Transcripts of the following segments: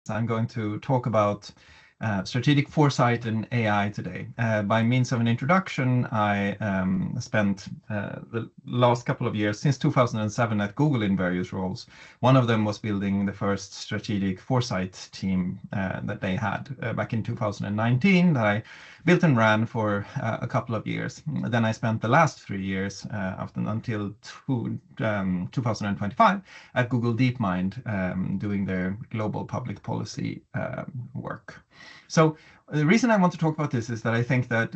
I'm going to talk about strategic foresight and AI today. By means of an introduction, I spent the last couple of years, since 2007, at Google in various roles. One of them was building the first strategic foresight team that they had back in 2019 that I built and ran for a couple of years. Then I spent the last 3 years until 2025 at Google DeepMind doing their global public policy work. So the reason I want to talk about this is that I think that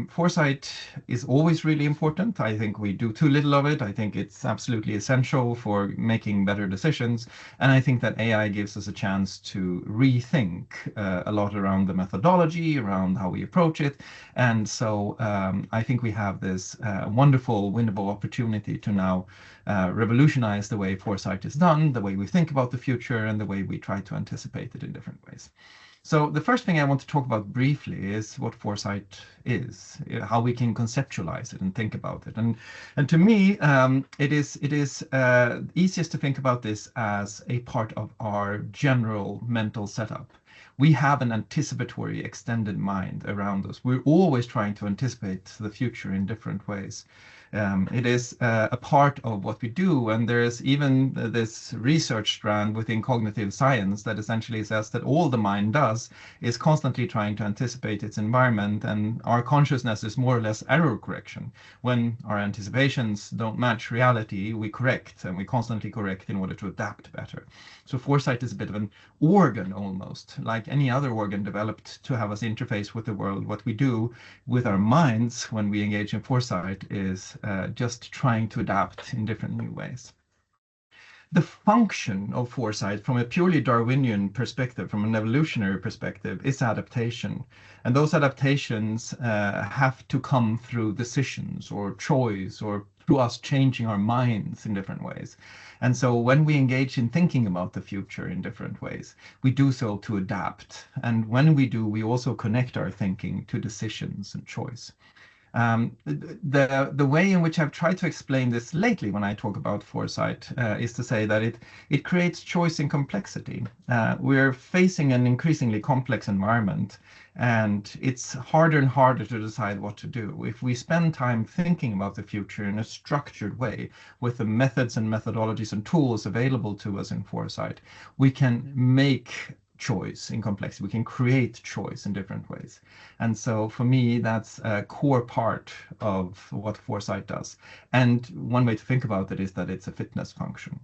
foresight is always really important. I think we do too little of it. I think it's absolutely essential for making better decisions. And I think that AI gives us a chance to rethink a lot around the methodology, around how we approach it. And so I think we have this wonderful, winnable opportunity to now revolutionize the way foresight is done, the way we think about the future, and the way we try to anticipate it in different ways. So the first thing I want to talk about briefly is what foresight is, how we can conceptualize it and think about it. And to me, it is easiest to think about this as a part of our general mental setup. We have an anticipatory extended mind around us. We're always trying to anticipate the future in different ways. It is a part of what we do, and there is even this research strand within cognitive science that essentially says that all the mind does is constantly trying to anticipate its environment, and our consciousness is more or less error correction. When our anticipations don't match reality, we correct, and we constantly correct in order to adapt better. So foresight is a bit of an organ almost, like any other organ developed to have us interface with the world. What we do with our minds when we engage in foresight is just trying to adapt in different new ways. The function of foresight from a purely Darwinian perspective, from an evolutionary perspective, is adaptation. And those adaptations have to come through decisions or choice or through us changing our minds in different ways. And so when we engage in thinking about the future in different ways, we do so to adapt. And when we do, we also connect our thinking to decisions and choice. The way in which I've tried to explain this lately when I talk about foresight is to say that it creates choice in complexity. We're facing an increasingly complex environment, and it's harder and harder to decide what to do. If we spend time thinking about the future in a structured way with the methods and methodologies and tools available to us in foresight, we can make choice in complexity. We can create choice in different ways. And so for me, that's a core part of what foresight does. And one way to think about it is that it's a fitness function.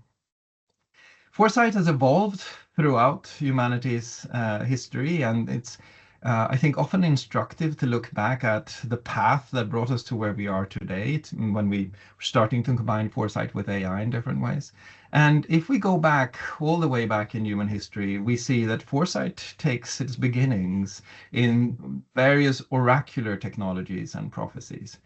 Foresight has evolved throughout humanity's history, and it's I think often instructive to look back at the path that brought us to where we are today, when we were starting to combine foresight with AI in different ways. And if we go back all the way back in human history, we see that foresight takes its beginnings in various oracular technologies and prophecies.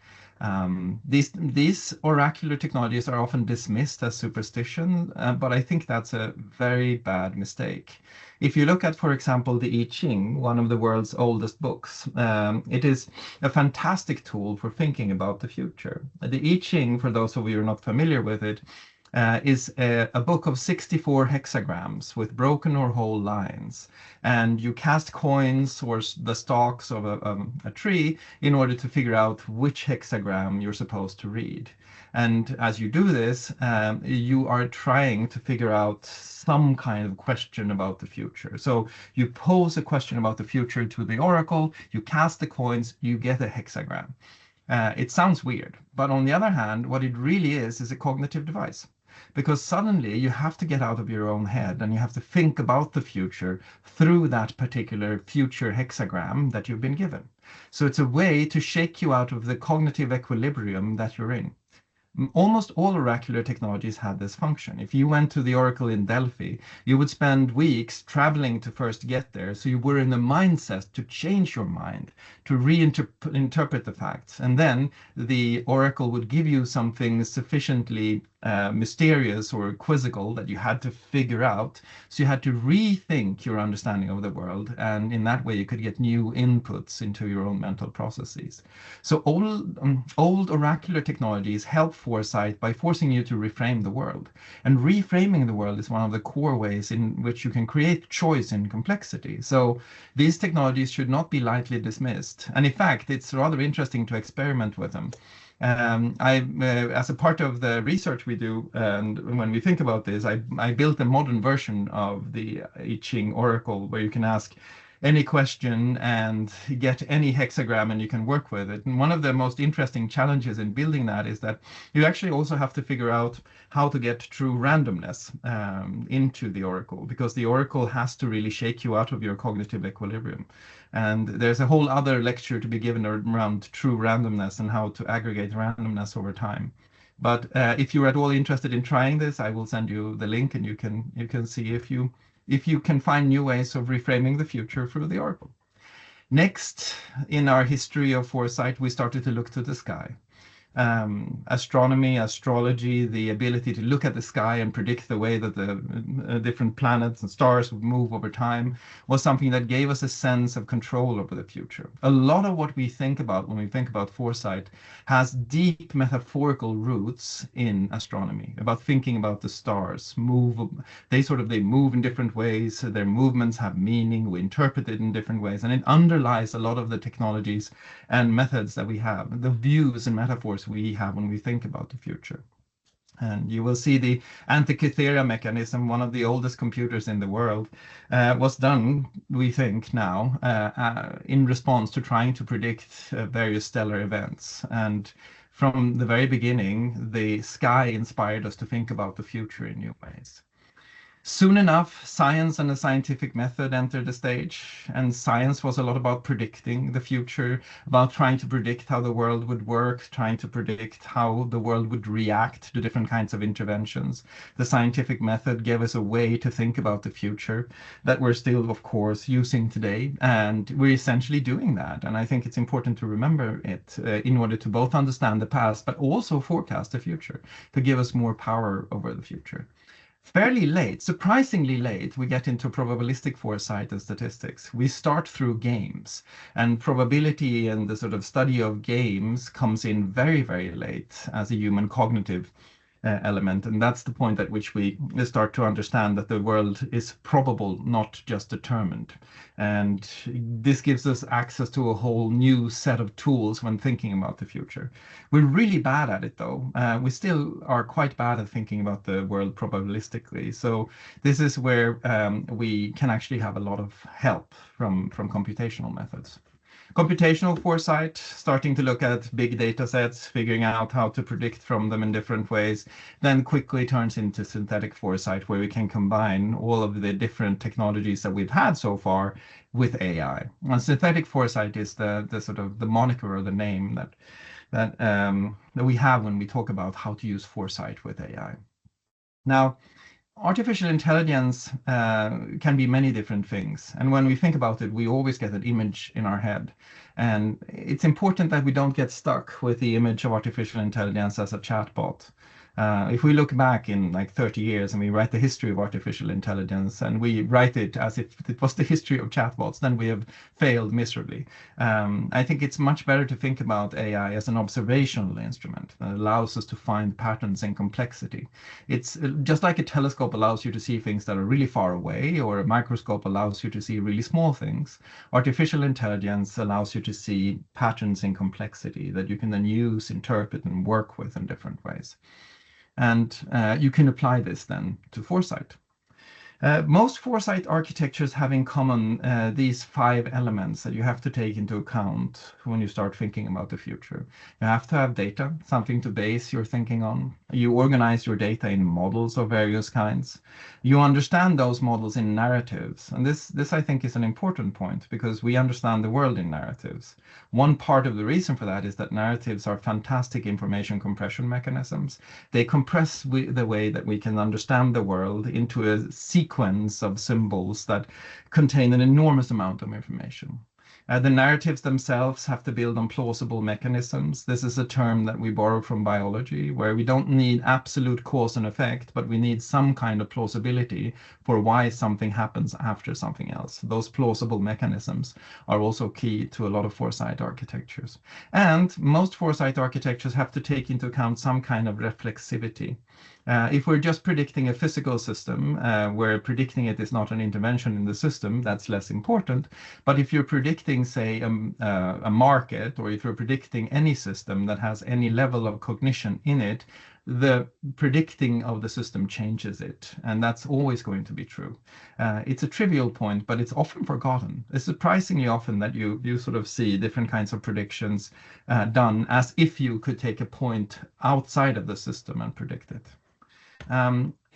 These oracular technologies are often dismissed as superstition, but I think that's a very bad mistake. If you look at, for example, the I Ching, one of the world's oldest books, it is a fantastic tool for thinking about the future. The I Ching, for those of you who are not familiar with it, is a book of 64 hexagrams with broken or whole lines. And you cast coins or the stalks of a tree in order to figure out which hexagram you're supposed to read. And as you do this, you are trying to figure out some kind of question about the future. So you pose a question about the future to the oracle, you cast the coins, you get a hexagram. It sounds weird, but on the other hand, what it really is a cognitive device. Because suddenly you have to get out of your own head and you have to think about the future through that particular future hexagram that you've been given. So it's a way to shake you out of the cognitive equilibrium that you're in. Almost all oracular technologies had this function. If you went to the oracle in Delphi, you would spend weeks traveling to first get there, so you were in the mindset to change your mind, to reinterpret the facts. And then the oracle would give you something sufficiently mysterious or quizzical that you had to figure out. So you had to rethink your understanding of the world, and in that way you could get new inputs into your own mental processes. So old oracular technologies help foresight by forcing you to reframe the world. And reframing the world is one of the core ways in which you can create choice in complexity. So these technologies should not be lightly dismissed. And in fact, it's rather interesting to experiment with them. As a part of the research we do, and when we think about this, I built a modern version of the I Ching Oracle where you can ask any question and get any hexagram and you can work with it. And one of the most interesting challenges in building that is that you actually also have to figure out how to get true randomness into the Oracle, because the Oracle has to really shake you out of your cognitive equilibrium. And there's a whole other lecture to be given around true randomness and how to aggregate randomness over time. But if you're at all interested in trying this, I will send you the link and you can see if you can find new ways of reframing the future through the Oracle. Next, in our history of foresight, we started to look to the sky. Astronomy, astrology, the ability to look at the sky and predict the way that the different planets and stars would move over time was something that gave us a sense of control over the future. A lot of what we think about when we think about foresight has deep metaphorical roots in astronomy, about thinking about the stars. They move in different ways, their movements have meaning, we interpret it in different ways, and it underlies a lot of the technologies and methods that we have, the views and metaphors we have when we think about the future. And you will see the Anticipatory mechanism, one of the oldest computers in the world, was done, we think now, in response to trying to predict various stellar events. And from the very beginning, the sky inspired us to think about the future in new ways. Soon enough, science and the scientific method entered the stage, and science was a lot about predicting the future, about trying to predict how the world would work, trying to predict how the world would react to different kinds of interventions. The scientific method gave us a way to think about the future that we're still, of course, using today, and we're essentially doing that. And I think it's important to remember it in order to both understand the past, but also forecast the future, to give us more power over the future. Fairly late, surprisingly late, we get into probabilistic foresight and statistics. We start through games, and probability and the sort of study of games comes in very, very late as a human cognitive element. And that's the point at which we start to understand that the world is probable, not just determined. And this gives us access to a whole new set of tools when thinking about the future. We're really bad at it, though. We still are quite bad at thinking about the world probabilistically. So this is where we can actually have a lot of help from computational methods. Computational foresight, starting to look at big data sets, figuring out how to predict from them in different ways, then quickly turns into synthetic foresight, where we can combine all of the different technologies that we've had so far with AI. And synthetic foresight is the sort of the moniker or the name that we have when we talk about how to use foresight with AI. Now, artificial intelligence can be many different things. And when we think about it, we always get an image in our head. And it's important that we don't get stuck with the image of artificial intelligence as a chatbot. If we look back in like 30 years and we write the history of artificial intelligence and we write it as if it was the history of chatbots, then we have failed miserably. I think it's much better to think about AI as an observational instrument that allows us to find patterns and complexity. It's just like a telescope allows you to see things that are really far away, or a microscope allows you to see really small things. Artificial intelligence allows you to see patterns in complexity that you can then use, interpret, and work with in different ways. And you can apply this then to foresight. Most foresight architectures have in common these 5 elements that you have to take into account when you start thinking about the future. You have to have data, something to base your thinking on. You organize your data in models of various kinds. You understand those models in narratives. And this I think is an important point, because we understand the world in narratives. One part of the reason for that is that narratives are fantastic information compression mechanisms. They compress the way that we can understand the world into a sequence of symbols that contain an enormous amount of information. The narratives themselves have to build on plausible mechanisms. This is a term that we borrow from biology, where we don't need absolute cause and effect, but we need some kind of plausibility for why something happens after something else. Those plausible mechanisms are also key to a lot of foresight architectures. And most foresight architectures have to take into account some kind of reflexivity. If we're just predicting a physical system, where predicting it is not an intervention in the system, that's less important. But if you're predicting, say, a market, or if you're predicting any system that has any level of cognition in it, the predicting of the system changes it, and that's always going to be true. It's a trivial point, but it's often forgotten. It's surprisingly often that you sort of see different kinds of predictions done as if you could take a point outside of the system and predict it.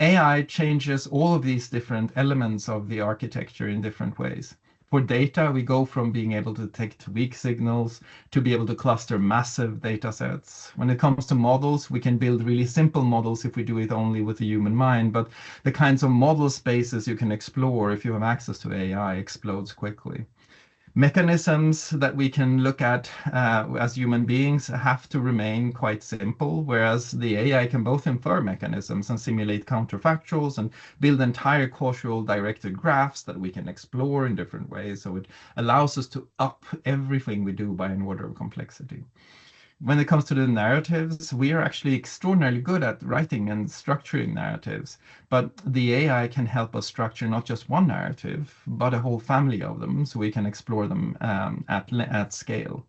AI changes all of these different elements of the architecture in different ways. For data, we go from being able to detect weak signals to be able to cluster massive data sets. When it comes to models, we can build really simple models if we do it only with the human mind, but the kinds of model spaces you can explore if you have access to AI explodes quickly. Mechanisms that we can look at as human beings have to remain quite simple, whereas the AI can both infer mechanisms and simulate counterfactuals and build entire causal directed graphs that we can explore in different ways. So it allows us to up everything we do by an order of complexity. When it comes to the narratives, we are actually extraordinarily good at writing and structuring narratives, but the AI can help us structure not just one narrative, but a whole family of them, so we can explore them at scale.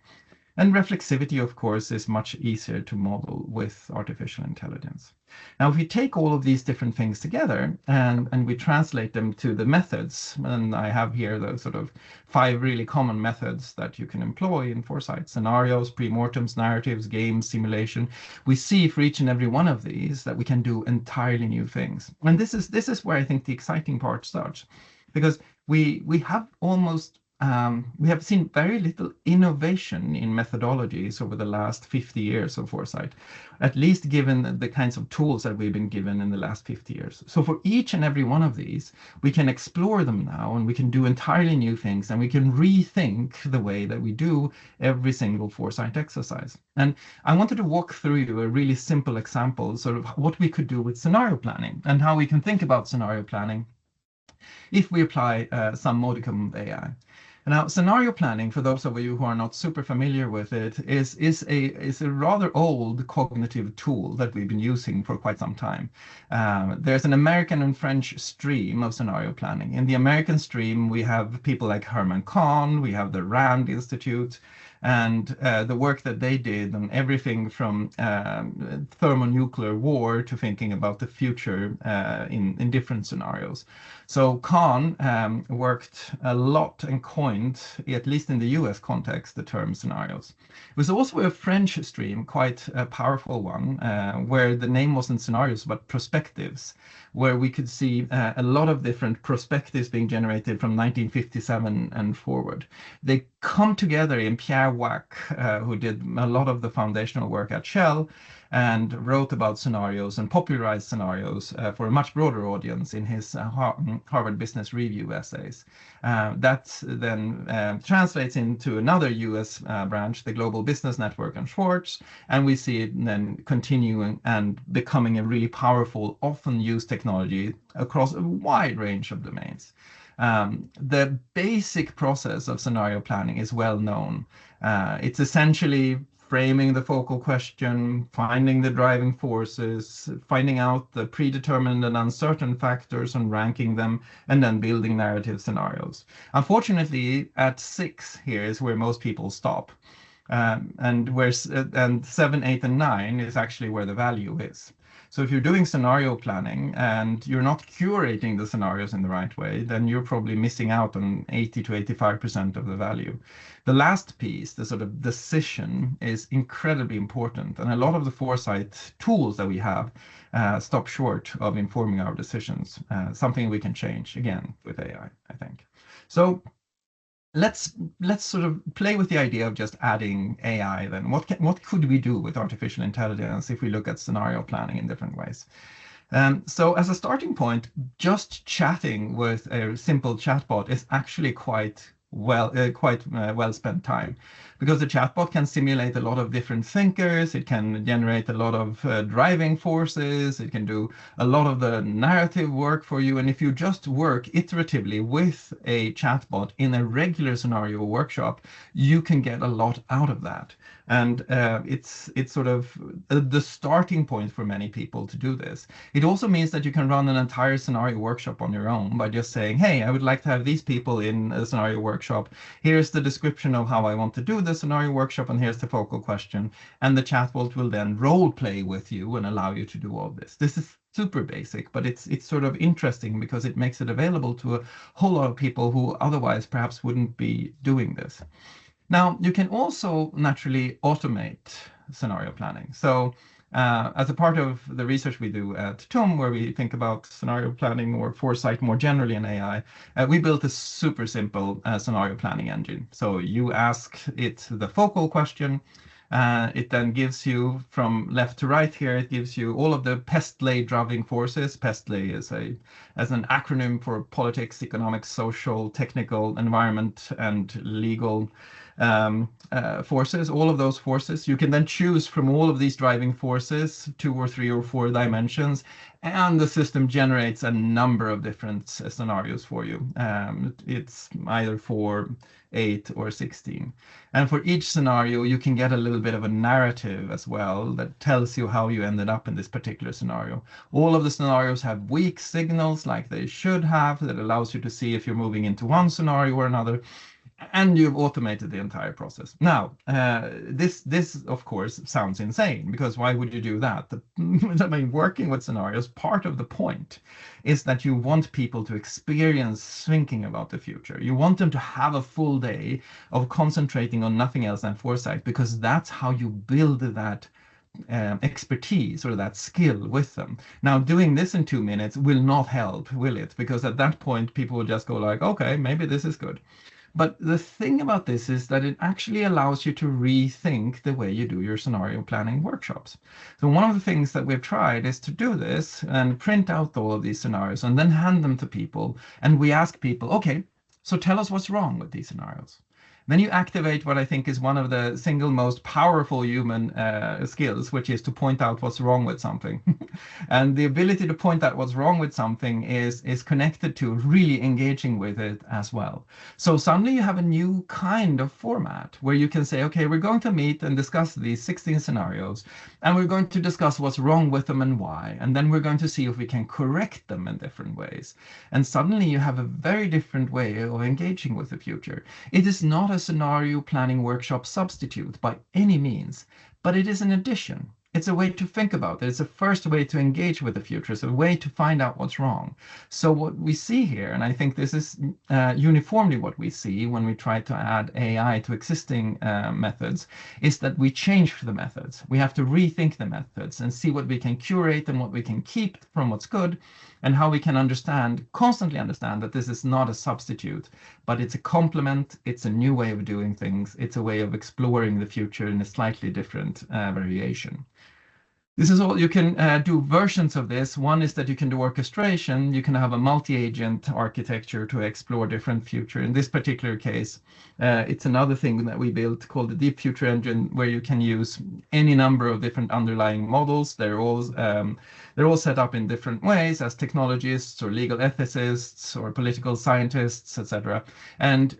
And reflexivity, of course, is much easier to model with artificial intelligence. Now, if we take all of these different things together and we translate them to the methods, and I have here the sort of 5 really common methods that you can employ in foresight: scenarios, premortems, narratives, games, simulation. We see for each and every one of these that we can do entirely new things. And this is where I think the exciting part starts, because we have seen very little innovation in methodologies over the last 50 years of foresight, at least given the kinds of tools that we've been given in the last 50 years. So for each and every one of these, we can explore them now, and we can do entirely new things, and we can rethink the way that we do every single foresight exercise. And I wanted to walk through you a really simple example, sort of what we could do with scenario planning and how we can think about scenario planning if we apply some modicum of AI. Now, scenario planning, for those of you who are not super familiar with it, is a rather old cognitive tool that we've been using for quite some time. There's an American and French stream of scenario planning. In the American stream, we have people like Herman Kahn, we have the Rand Institute, and the work that they did on everything from thermonuclear war to thinking about the future in different scenarios. So Kahn worked a lot and coined, at least in the US context, the term scenarios. It was also a French stream, quite a powerful one, where the name wasn't scenarios, but perspectives, where we could see a lot of different perspectives being generated from 1957 and forward. They come together in Pierre Wack, who did a lot of the foundational work at Shell, and wrote about scenarios and popularized scenarios for a much broader audience in his Harvard Business Review essays. That then translates into another US branch, the Global Business Network and Schwartz, and we see it then continuing and becoming a really powerful, often used technology across a wide range of domains. The basic process of scenario planning is well known. It's essentially framing the focal question, finding the driving forces, finding out the predetermined and uncertain factors and ranking them, and then building narrative scenarios. Unfortunately, at 6 here is where most people stop. And 7, 8, and 9 is actually where the value is. So if you're doing scenario planning and you're not curating the scenarios in the right way, then you're probably missing out on 80 to 85% of the value. The last piece, the sort of decision, is incredibly important. And a lot of the foresight tools that we have stop short of informing our decisions, something we can change, again, with AI, I think. So let's sort of play with the idea of just adding AI then. What could we do with artificial intelligence if we look at scenario planning in different ways? So as a starting point, just chatting with a simple chatbot is actually quite quite well spent time, because the chatbot can simulate a lot of different thinkers. It can generate a lot of driving forces. It can do a lot of the narrative work for you. And if you just work iteratively with a chatbot in a regular scenario workshop, you can get a lot out of that. And it's sort of the starting point for many people to do this. It also means that you can run an entire scenario workshop on your own by just saying, hey, I would like to have these people in a scenario workshop. Here's the description of how I want to do the scenario workshop, and here's the focal question. And the chatbot will then role play with you and allow you to do all this. This is super basic, but it's sort of interesting because it makes it available to a whole lot of people who otherwise perhaps wouldn't be doing this. Now, you can also naturally automate scenario planning. So as a part of the research we do at TUM, where we think about scenario planning or foresight more generally in AI, we built a super simple scenario planning engine. So you ask it the focal question. It then gives you from left to right here, it gives you all of the PESTLE driving forces. PESTLE is as an acronym for politics, economics, social, technical, environment, and legal forces. All of those forces. You can then choose from all of these driving forces, 2 or 3 or 4 dimensions, and the system generates a number of different scenarios for you. It's either 4, 8, or 16. And for each scenario, you can get a little bit of a narrative as well that tells you how you ended up in this particular scenario. All of the scenarios have weak signals like they should have that allows you to see if you're moving into one scenario or another. And you've automated the entire process. Now, this of course sounds insane, because why would you do that? I mean, working with scenarios, part of the point is that you want people to experience thinking about the future. You want them to have a full day of concentrating on nothing else than foresight, because that's how you build that expertise or that skill with them. Now, doing this in 2 minutes will not help, will it? Because at that point, people will just go like, okay, maybe this is good. But the thing about this is that it actually allows you to rethink the way you do your scenario planning workshops. So one of the things that we've tried is to do this and print out all of these scenarios and then hand them to people. And we ask people, okay, so tell us what's wrong with these scenarios. Then you activate what I think is one of the single most powerful human skills, which is to point out what's wrong with something. And the ability to point out what's wrong with something is connected to really engaging with it as well. So suddenly you have a new kind of format where you can say, okay, we're going to meet and discuss these 16 scenarios, and we're going to discuss what's wrong with them and why. And then we're going to see if we can correct them in different ways. And suddenly you have a very different way of engaging with the future. It is not a scenario planning workshop substitute by any means, but it is an addition. It's a way to think about it. It's a first way to engage with the future. It's a way to find out what's wrong. So what we see here, and I think this is uniformly what we see when we try to add AI to existing methods, is that we change the methods. We have to rethink the methods and see what we can curate and what we can keep from what's good, and how we can constantly understand that this is not a substitute, but it's a complement. It's a new way of doing things. It's a way of exploring the future in a slightly different variation. This is all you can do versions of this. One is that you can do orchestration. You can have a multi-agent architecture to explore different future. In this particular case, it's another thing that we built called the Deep Future Engine, where you can use any number of different underlying models. They're all set up in different ways as technologists or legal ethicists or political scientists, etc. And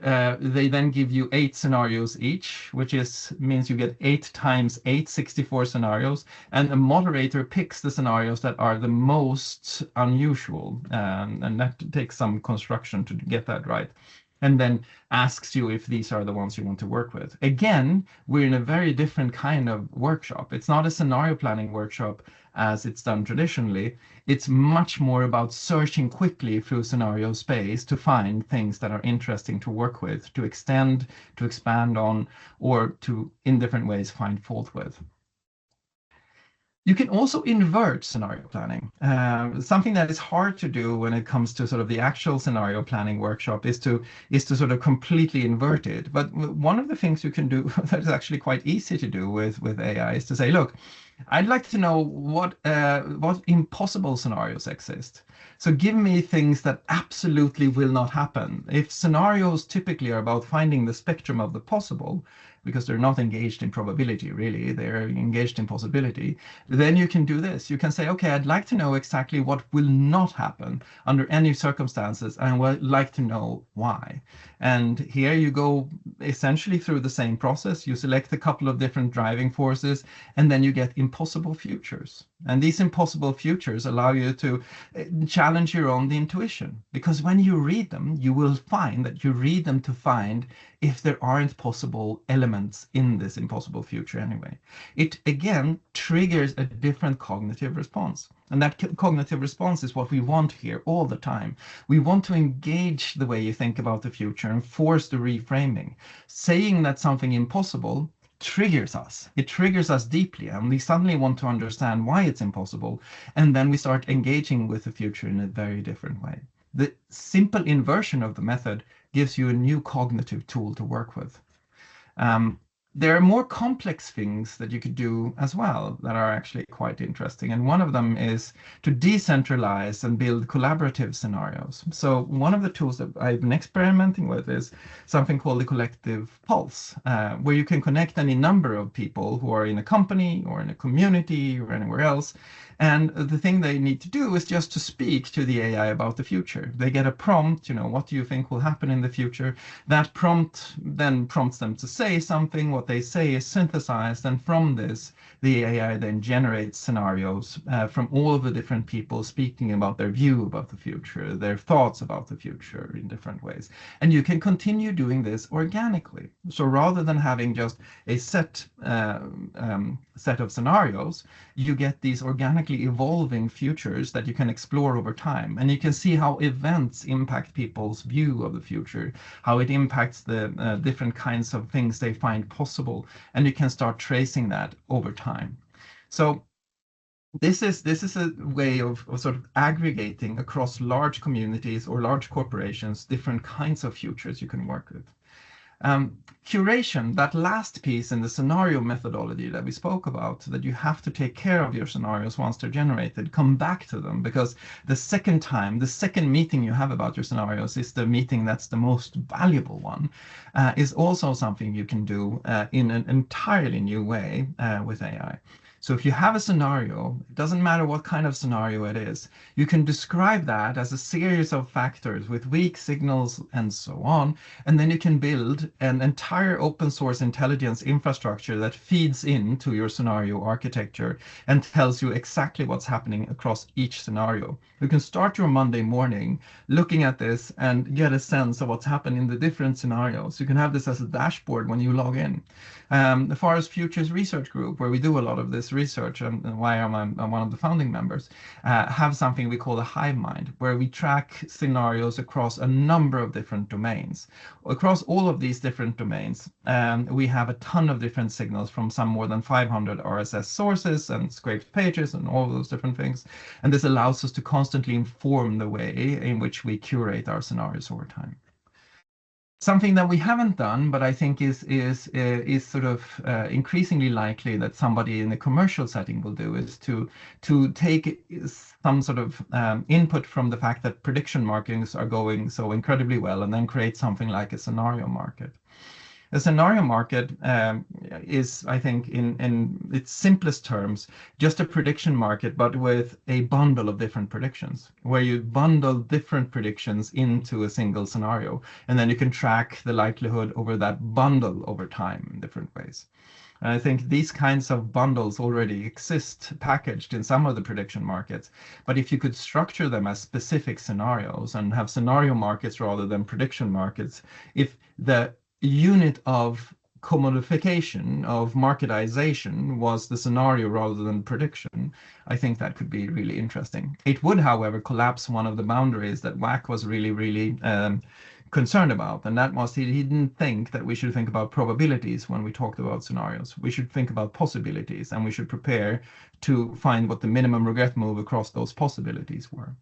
they then give you 8 scenarios each, which means you get 8 times 8, 64 scenarios. And the moderator picks the scenarios that are the most unusual, and that takes some construction to get that right, and then asks you if these are the ones you want to work with. Again, we're in a very different kind of workshop. It's not a scenario planning workshop as it's done traditionally. It's much more about searching quickly through scenario space to find things that are interesting to work with, to extend, to expand on, or to, in different ways, find fault with. You can also invert scenario planning. Something that is hard to do when it comes to sort of the actual scenario planning workshop is to sort of completely invert it. But one of the things you can do that is actually quite easy to do with AI is to say, look, I'd like to know what impossible scenarios exist. So give me things that absolutely will not happen. If scenarios typically are about finding the spectrum of the possible, because they're not engaged in probability really, they're engaged in possibility, then you can do this. You can say, okay, I'd like to know exactly what will not happen under any circumstances, and I would like to know why. And here you go essentially through the same process. You select a couple of different driving forces, and then you get impossible futures. And these impossible futures allow you to challenge your own intuition, because when you read them, you will find that you read them to find if there aren't possible elements in this impossible future anyway. It again triggers a different cognitive response. And that cognitive response is what we want here all the time. We want to engage the way you think about the future and force the reframing. Saying that something impossible triggers us. It triggers us deeply, and we suddenly want to understand why it's impossible. And then we start engaging with the future in a very different way. The simple inversion of the method gives you a new cognitive tool to work with. There are more complex things that you could do as well that are actually quite interesting. And one of them is to decentralize and build collaborative scenarios. So one of the tools that I've been experimenting with is something called the collective pulse, where you can connect any number of people who are in a company or in a community or anywhere else. And the thing they need to do is just to speak to the AI about the future. They get a prompt, what do you think will happen in the future? That prompt then prompts them to say something. What they say is synthesized, and from this, the AI then generates scenarios from all of the different people speaking about their view about the future, their thoughts about the future in different ways. And you can continue doing this organically. So rather than having just a set of scenarios, you get these organically evolving futures that you can explore over time. And you can see how events impact people's view of the future, how it impacts the different kinds of things they find possible. And you can start tracing that over time. So this is a way of sort of aggregating across large communities or large corporations, different kinds of futures you can work with. Curation, that last piece in the scenario methodology that we spoke about, that you have to take care of your scenarios once they're generated, come back to them, because the second meeting you have about your scenarios is the meeting that's the most valuable one, is also something you can do in an entirely new way with AI. So if you have a scenario, it doesn't matter what kind of scenario it is, you can describe that as a series of factors with weak signals and so on, and then you can build an entire open source intelligence infrastructure that feeds into your scenario architecture and tells you exactly what's happening across each scenario. You can start your Monday morning looking at this and get a sense of what's happened in the different scenarios. You can have this as a dashboard when you log in. The Forest Futures Research Group, where we do a lot of this research, and why I'm one of the founding members, have something we call a hive mind, where we track scenarios across a number of different domains. Across all of these different domains, we have a ton of different signals from some more than 500 RSS sources and scraped pages and all those different things. And this allows us to constantly inform the way in which we curate our scenarios over time. Something that we haven't done, but I think is sort of increasingly likely that somebody in a commercial setting will do, is to take some sort of input from the fact that prediction markets are going so incredibly well, and then create something like a scenario market. A scenario market is, I think, in its simplest terms, just a prediction market, but with a bundle of different predictions, where you bundle different predictions into a single scenario, and then you can track the likelihood over that bundle over time in different ways. And I think these kinds of bundles already exist packaged in some of the prediction markets. But if you could structure them as specific scenarios and have scenario markets rather than prediction markets, if the unit of commodification, of marketization, was the scenario rather than prediction, I think that could be really interesting. It would, however, collapse one of the boundaries that WAC was really concerned about, and that was he didn't think that we should think about probabilities when we talked about scenarios. We should think about possibilities, and we should prepare to find what the minimum regret move across those possibilities were.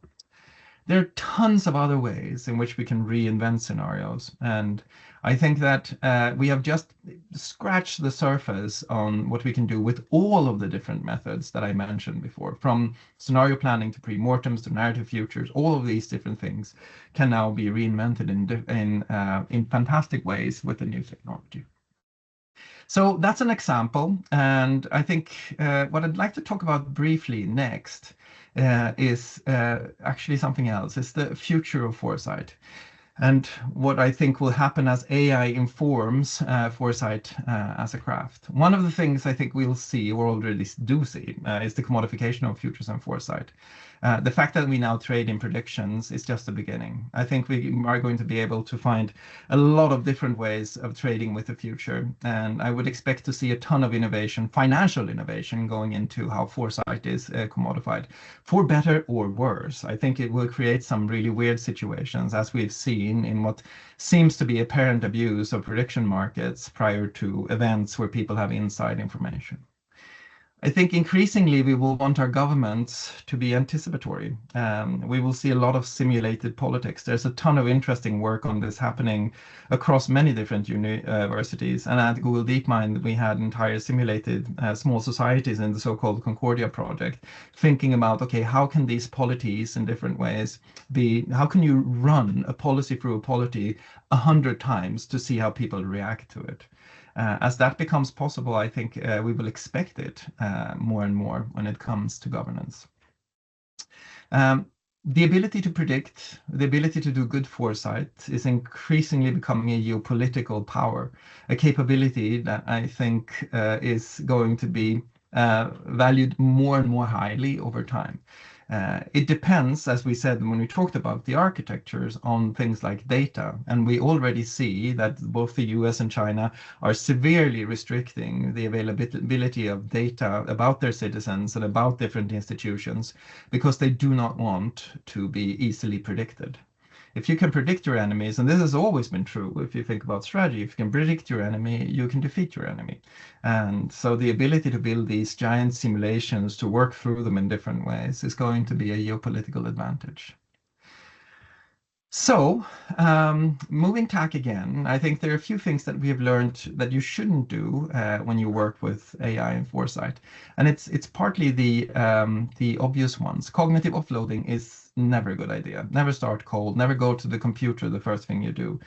there are tons of other ways in which we can reinvent scenarios. And I think that we have just scratched the surface on what we can do with all of the different methods that I mentioned before, from scenario planning to premortems to narrative futures. All of these different things can now be reinvented in fantastic ways with the new technology. So that's an example, and I think what I'd like to talk about briefly next is actually something else. It's the future of foresight, and what I think will happen as AI informs foresight as a craft. One of the things I think we'll see, or already do see, is the commodification of futures and foresight. The fact that we now trade in predictions is just the beginning. I think we are going to be able to find a lot of different ways of trading with the future, and I would expect to see a ton of innovation, financial innovation, going into how foresight is commodified, for better or worse. I think it will create some really weird situations, as we've seen in what seems to be apparent abuse of prediction markets prior to events where people have inside information. I think increasingly we will want our governments to be anticipatory. We will see a lot of simulated politics. There's a ton of interesting work on this happening across many different universities. And at Google DeepMind, we had entire simulated small societies in the so-called Concordia project, thinking about, okay, how can these polities in different ways be, how can you run a policy through a polity 100 times to see how people react to it? As that becomes possible, I think we will expect it more and more when it comes to governance. The ability to predict, the ability to do good foresight is increasingly becoming a geopolitical power, a capability that I think is going to be valued more and more highly over time. It depends, as we said when we talked about the architectures, on things like data. And we already see that both the US and China are severely restricting the availability of data about their citizens and about different institutions because they do not want to be easily predicted. If you can predict your enemies, and this has always been true if you think about strategy, if you can predict your enemy, you can defeat your enemy. And so the ability to build these giant simulations, to work through them in different ways, is going to be a geopolitical advantage. So, moving tack again, I think there are a few things that we have learned that you shouldn't do when you work with AI and foresight, and it's partly the obvious ones. Cognitive offloading is never a good idea. Never start cold. Never go to the computer the first thing you do.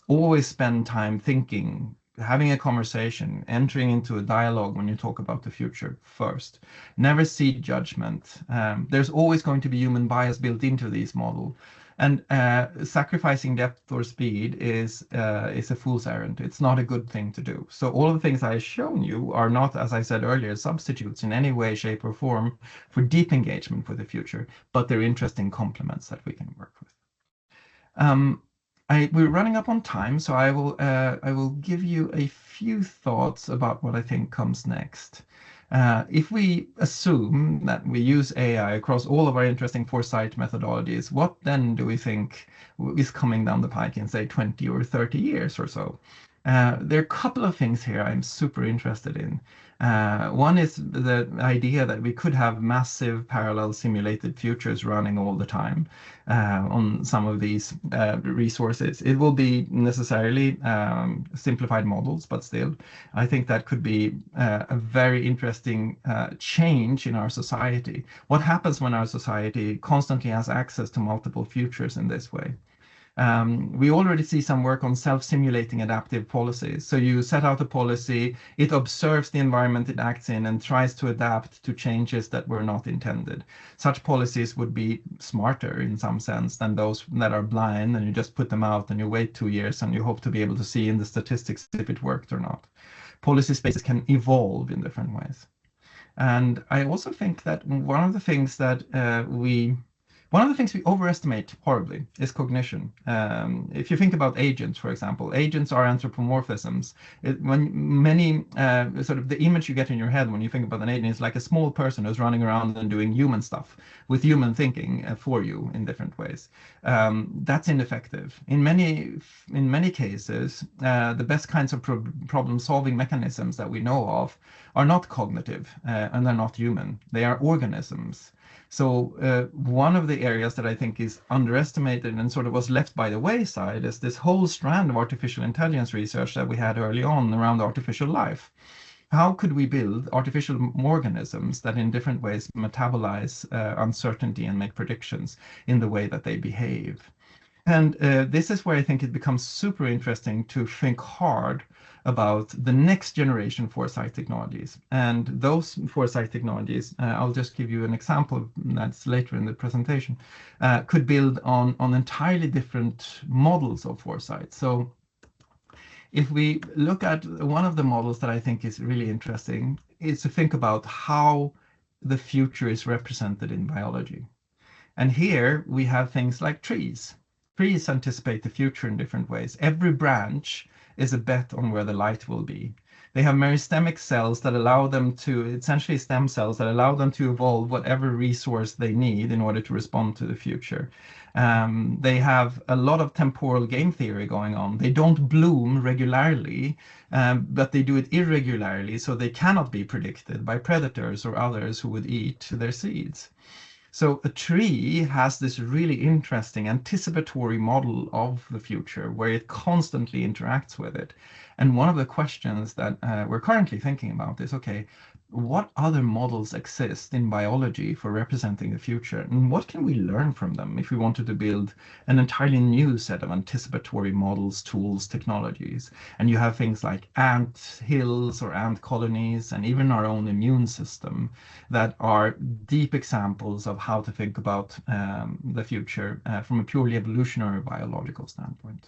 Always spend time thinking, having a conversation, entering into a dialogue when you talk about the future first. Never seek judgment. There's always going to be human bias built into these models. And sacrificing depth or speed is a fool's errand. It's not a good thing to do. So all of the things I've shown you are not, as I said earlier, substitutes in any way, shape, or form for deep engagement with the future, but they're interesting complements that we can work with. We're running up on time, so I will give you a few thoughts about what I think comes next. If we assume that we use AI across all of our interesting foresight methodologies, what then do we think is coming down the pike in, say, 20 or 30 years or so? There are a couple of things here I'm super interested in. One is the idea that we could have massive parallel simulated futures running all the time on some of these resources. It will be necessarily simplified models, but still, I think that could be a very interesting change in our society. What happens when our society constantly has access to multiple futures in this way? We already see some work on self-simulating adaptive policies. So you set out a policy, it observes the environment it acts in and tries to adapt to changes that were not intended. Such policies would be smarter in some sense than those that are blind and you just put them out and you wait 2 years and you hope to be able to see in the statistics if it worked or not. Policy spaces can evolve in different ways. And I also think that one of the things we overestimate horribly is cognition. If you think about agents, for example, agents are anthropomorphisms. Sort of the image you get in your head when you think about an agent is like a small person who's running around and doing human stuff with human thinking for you in different ways. That's ineffective. In many cases, the best kinds of problem-solving mechanisms that we know of are not cognitive and they're not human. They are organisms. So one of the areas that I think is underestimated and sort of was left by the wayside is this whole strand of artificial intelligence research that we had early on around artificial life. How could we build artificial organisms that in different ways metabolize uncertainty and make predictions in the way that they behave? And this is where I think it becomes super interesting to think hard about the next generation foresight technologies. And those foresight technologies, I'll just give you an example that's later in the presentation, could build on entirely different models of foresight. So if we look at one of the models that I think is really interesting, is to think about how the future is represented in biology. And here we have things like trees. Trees anticipate the future in different ways. Every branch is a bet on where the light will be. They have meristemic cells that allow them to, essentially stem cells that allow them to evolve whatever resource they need in order to respond to the future. They have a lot of temporal game theory going on. They don't bloom regularly, but they do it irregularly, so they cannot be predicted by predators or others who would eat their seeds. So a tree has this really interesting anticipatory model of the future where it constantly interacts with it. And one of the questions that we're currently thinking about is, okay, what other models exist in biology for representing the future? And what can we learn from them if we wanted to build an entirely new set of anticipatory models, tools, technologies? And you have things like ant hills or ant colonies, and even our own immune system that are deep examples of how to think about the future from a purely evolutionary biological standpoint.